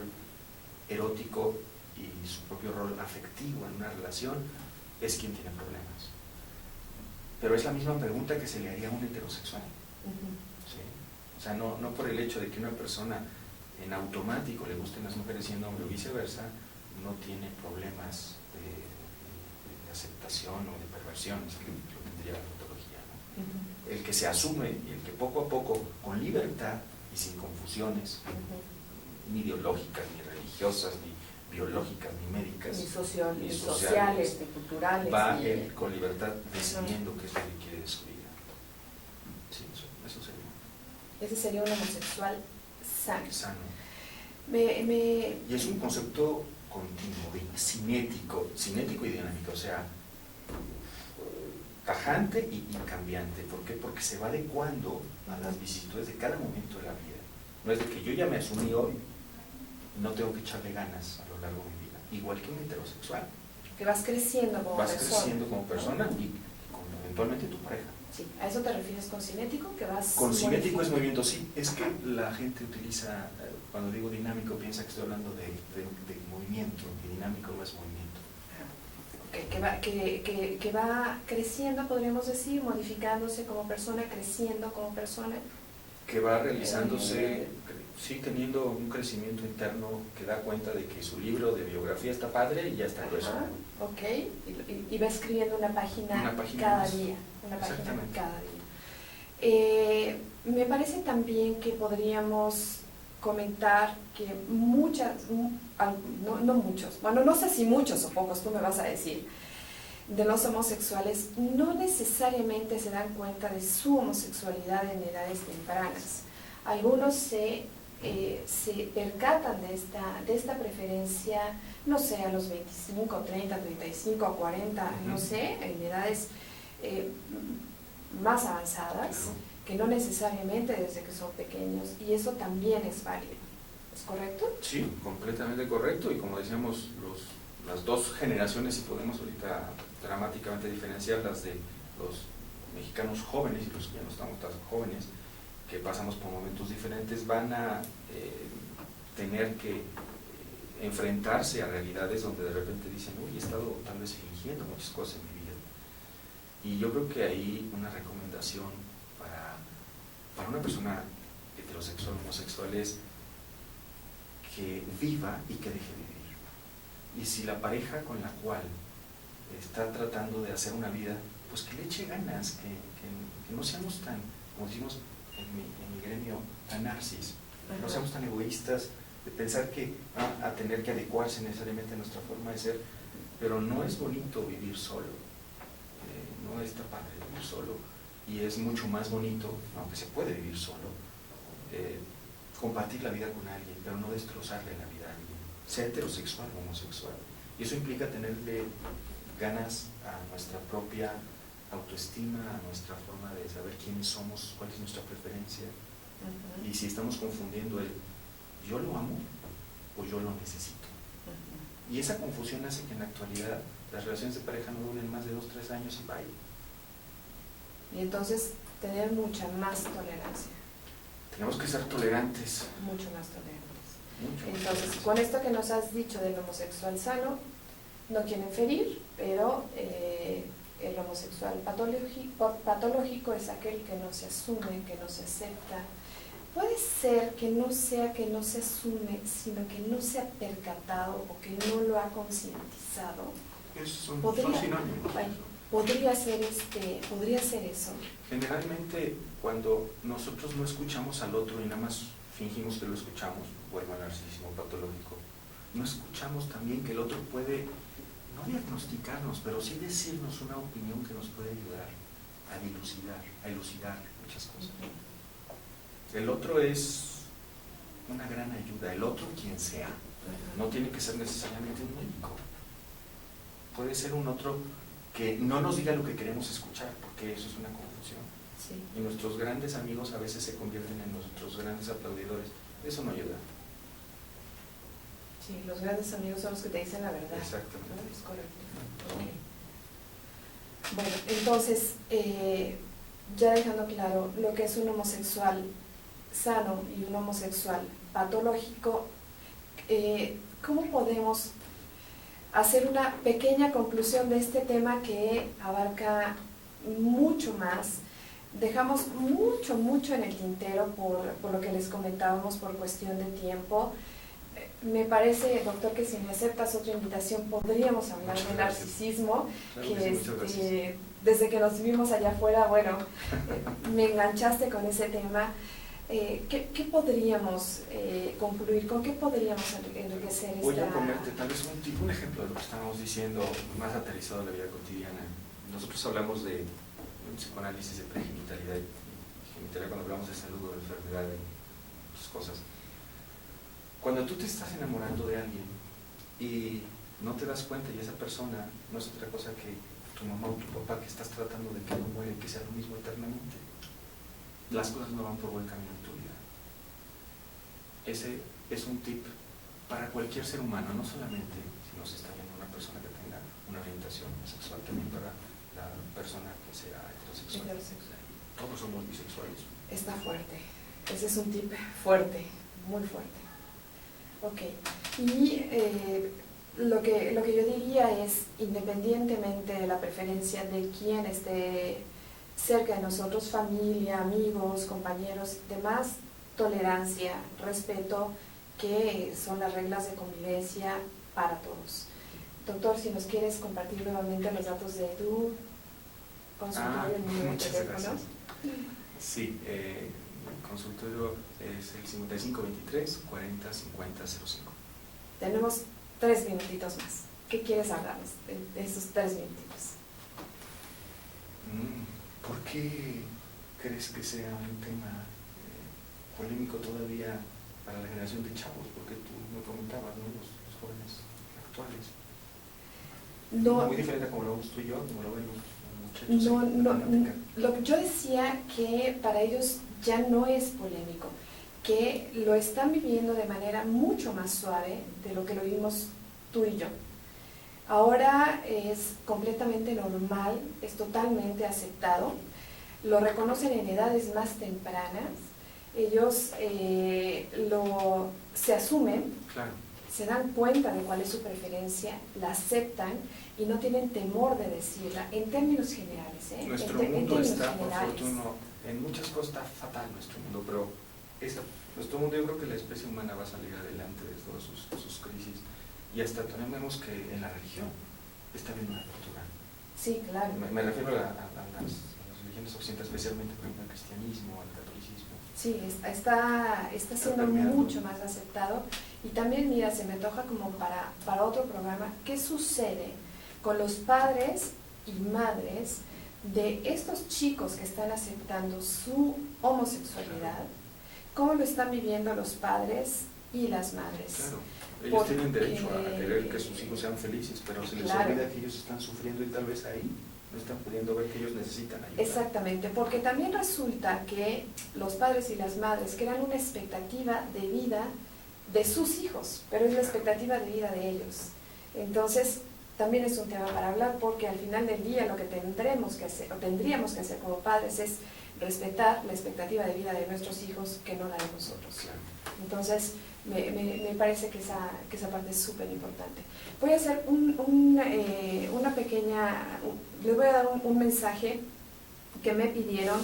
[SPEAKER 2] erótico y su propio rol afectivo en una relación, es quien tiene problemas. Pero es la misma pregunta que se le haría a un heterosexual. ¿Sí? O sea, no por el hecho de que una persona en automático le gusten las mujeres siendo hombre o viceversa, no tiene problemas de aceptación o de perversión, es lo que tendría la patología, ¿no? El que se asume y el que poco a poco, con libertad y sin confusiones, ni ideológicas, ni religiosas, ni biológicas, ni médicas,
[SPEAKER 1] ni sociales, ni culturales.
[SPEAKER 2] Va él con libertad decidiendo qué es lo que quiere de su vida. Sí, eso sería.
[SPEAKER 1] Ese sería un homosexual sano.
[SPEAKER 2] Y es un concepto continuo, cinético y dinámico, o sea, tajante y cambiante. ¿Por qué? Porque se va adecuando a las vicisitudes de cada momento de la vida. No es de que yo ya me asumí hoy, no tengo que echarle ganas a lo largo de mi vida. Igual que un heterosexual.
[SPEAKER 1] Que vas creciendo como persona.
[SPEAKER 2] Vas creciendo como persona y con eventualmente tu pareja.
[SPEAKER 1] Sí, ¿a eso te refieres con cinético? Que vas
[SPEAKER 2] con cinético es movimiento, sí. Es que la gente utiliza, cuando digo dinámico, piensa que estoy hablando de movimiento, y dinámico no es movimiento.
[SPEAKER 1] Que va creciendo, podríamos decir, modificándose como persona, creciendo como persona.
[SPEAKER 2] Que va realizándose, sí, teniendo un crecimiento interno que da cuenta de que su libro de biografía está padre y ya está grueso.
[SPEAKER 1] Ok, y va escribiendo una página cada día. Una página cada día. Me parece también que podríamos comentar que no sé si muchos o pocos, tú me vas a decir, de los homosexuales no necesariamente se dan cuenta de su homosexualidad en edades tempranas. Algunos se se percatan de esta preferencia, no sé, a los 25, 30, 35, 40, no sé, en edades más avanzadas, que no necesariamente desde que son pequeños, y eso también es válido. ¿Es correcto?
[SPEAKER 2] Sí, completamente correcto, y como decíamos, las dos generaciones, si podemos ahorita dramáticamente diferenciarlas, de los mexicanos jóvenes y los que ya no estamos tan jóvenes, que pasamos por momentos diferentes, van a tener que enfrentarse a realidades donde de repente dicen, uy, he estado tal vez fingiendo muchas cosas en mi vida. Y yo creo que ahí una recomendación para una persona heterosexual o homosexual es que viva y que deje vivir. Y si la pareja con la cual está tratando de hacer una vida, pues que le eche ganas, que no seamos tan, como decimos en mi gremio, tan narcis, no seamos tan egoístas de pensar que a tener que adecuarse necesariamente a nuestra forma de ser, pero no es bonito vivir solo, no está padre vivir solo, y es mucho más bonito, aunque se puede vivir solo, compartir la vida con alguien, pero no destrozarle la vida a alguien, sea heterosexual o homosexual. Y eso implica tenerle ganas a nuestra propia autoestima, a nuestra forma de saber quiénes somos, cuál es nuestra preferencia. Y si estamos confundiendo el yo lo amo o yo lo necesito. Y esa confusión hace que en la actualidad las relaciones de pareja no duren más de 2 o 3 años y bye.
[SPEAKER 1] Y entonces tener mucha más tolerancia.
[SPEAKER 2] Tenemos que ser tolerantes.
[SPEAKER 1] Mucho más tolerantes.
[SPEAKER 2] Mucho.
[SPEAKER 1] Entonces, con esto que nos has dicho del homosexual sano, no quiero inferir, pero el homosexual patológico es aquel que no se asume, que no se acepta. Puede ser que no sea que no se asume, sino que no se ha percatado o que no lo ha concientizado.
[SPEAKER 2] Son
[SPEAKER 1] Podría
[SPEAKER 2] sinónimos.
[SPEAKER 1] ser eso.
[SPEAKER 2] Generalmente, cuando nosotros no escuchamos al otro y nada más fingimos que lo escuchamos, vuelvo al narcisismo patológico, no escuchamos también que el otro puede, no diagnosticarnos, pero sí decirnos una opinión que nos puede ayudar a elucidar muchas cosas. El otro es una gran ayuda, el otro quien sea, no tiene que ser necesariamente un médico. Puede ser un otro que no nos diga lo que queremos escuchar, porque eso es una confusión.
[SPEAKER 1] Sí.
[SPEAKER 2] Y nuestros grandes amigos a veces se convierten en nuestros grandes aplaudidores. Eso no ayuda.
[SPEAKER 1] Sí, los grandes amigos son los que te dicen la verdad.
[SPEAKER 2] Exactamente.
[SPEAKER 1] ¿No? Es correcto. Okay. Bueno, entonces, ya dejando claro lo que es un homosexual sano y un homosexual patológico, ¿cómo podemos hacer una pequeña conclusión de este tema que abarca mucho más? Dejamos mucho en el tintero por lo que les comentábamos por cuestión de tiempo. Me parece, doctor, que si me aceptas otra invitación podríamos hablar de narcisismo,
[SPEAKER 2] Claro
[SPEAKER 1] que
[SPEAKER 2] sí,
[SPEAKER 1] desde que nos vimos allá afuera, bueno, me enganchaste con ese tema. ¿Qué podríamos concluir? ¿Con qué podríamos enriquecer esta?
[SPEAKER 2] Voy a ponerte tal vez un ejemplo de lo que estábamos diciendo, más aterrizado en la vida cotidiana. Nosotros hablamos de psicoanálisis de pregenitalidad y genitalidad cuando hablamos de salud o de enfermedad, de muchas cosas. Cuando tú te estás enamorando de alguien y no te das cuenta y esa persona no es otra cosa que tu mamá o tu papá que estás tratando de que no muere, que sea lo mismo eternamente, las cosas no van por buen camino en tu vida. Ese es un tip para cualquier ser humano, no solamente si nos está viendo una persona que tenga una orientación sexual, también para la persona que sea heterosexual. Todos somos bisexuales.
[SPEAKER 1] Está fuerte. Ese es un tip fuerte, muy fuerte. Ok. Y lo que yo diría es, independientemente de la preferencia de quién esté cerca de nosotros, familia, amigos, compañeros, demás, tolerancia, respeto, que son las reglas de convivencia para todos. Doctor, si nos quieres compartir nuevamente los datos de tu consultorio, el número de teléfono.
[SPEAKER 2] Gracias. Sí, el consultorio es el 5523 40 50 05.
[SPEAKER 1] Tenemos 3 minutitos más. ¿Qué quieres hablarnos de esos 3 minutitos?
[SPEAKER 2] ¿Por qué crees que sea un tema polémico todavía para la generación de chavos, porque tú me comentabas, ¿no? Los jóvenes actuales.
[SPEAKER 1] No,
[SPEAKER 2] muy diferente a como lo vemos tú y yo, como lo ven los muchachos.
[SPEAKER 1] Lo que yo decía que para ellos ya no es polémico, que lo están viviendo de manera mucho más suave de lo que lo vivimos tú y yo. Ahora es completamente normal, es totalmente aceptado, lo reconocen en edades más tempranas, ellos se asumen,
[SPEAKER 2] claro,
[SPEAKER 1] se dan cuenta de cuál es su preferencia, la aceptan y no tienen temor de decirla, en términos generales.
[SPEAKER 2] Nuestro mundo está, por fortuna, en muchas cosas está fatal nuestro mundo, pero nuestro mundo, yo creo que la especie humana va a salir adelante de todas sus crisis, y hasta también vemos que en la religión está habiendo una apertura.
[SPEAKER 1] Sí, claro.
[SPEAKER 2] Me refiero a las religiones occidentales, especialmente por ejemplo, al cristianismo, al catolicismo.
[SPEAKER 1] Sí, está siendo mucho más aceptado. Y también, mira, se me antoja como para otro programa, ¿qué sucede con los padres y madres de estos chicos que están aceptando su homosexualidad? ¿Cómo lo están viviendo los padres y las madres?
[SPEAKER 2] Claro, ellos tienen derecho a querer que sus hijos sean felices, pero se les olvida que ellos están sufriendo y tal vez ahí no están pudiendo ver que ellos necesitan ayuda.
[SPEAKER 1] Exactamente, porque también resulta que los padres y las madres crean una expectativa de vida de sus hijos, pero es la expectativa de vida de ellos. Entonces, también es un tema para hablar, porque al final del día lo que tendríamos que hacer como padres es respetar la expectativa de vida de nuestros hijos, que no la de nosotros.
[SPEAKER 2] Claro.
[SPEAKER 1] Entonces, me parece que esa parte es súper importante. Voy a hacer una pequeña, les voy a dar un mensaje que me pidieron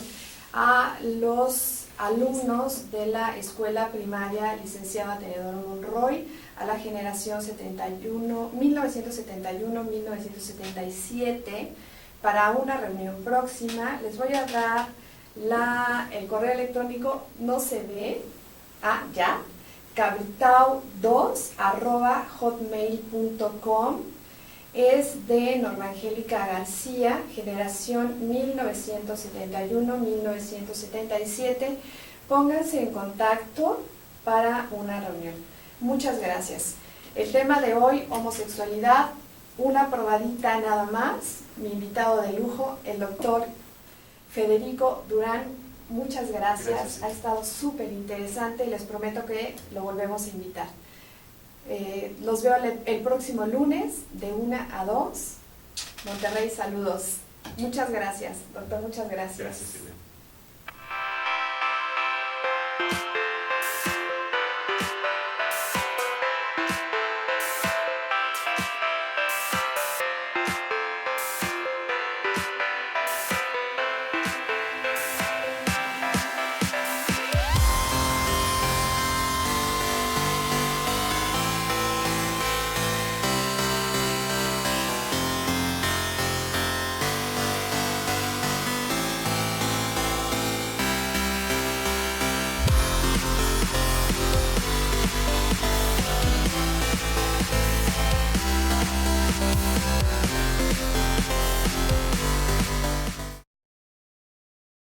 [SPEAKER 1] a los alumnos de la escuela primaria licenciada Tenedor Monroy, a la generación 1971-1977, para una reunión próxima. Les voy a dar el correo electrónico, no se ve, ya, cabritao2@hotmail.com. Es de Norma Angélica García, generación 1971-1977. Pónganse en contacto para una reunión. Muchas gracias. El tema de hoy, homosexualidad, una probadita nada más. Mi invitado de lujo, el doctor Federico Durán. Muchas gracias. Ha estado súper interesante y les prometo que lo volvemos a invitar. Los veo el próximo lunes de 1 a 2. Monterrey, saludos. Muchas gracias, doctor, muchas gracias.
[SPEAKER 2] Gracias, Silvia.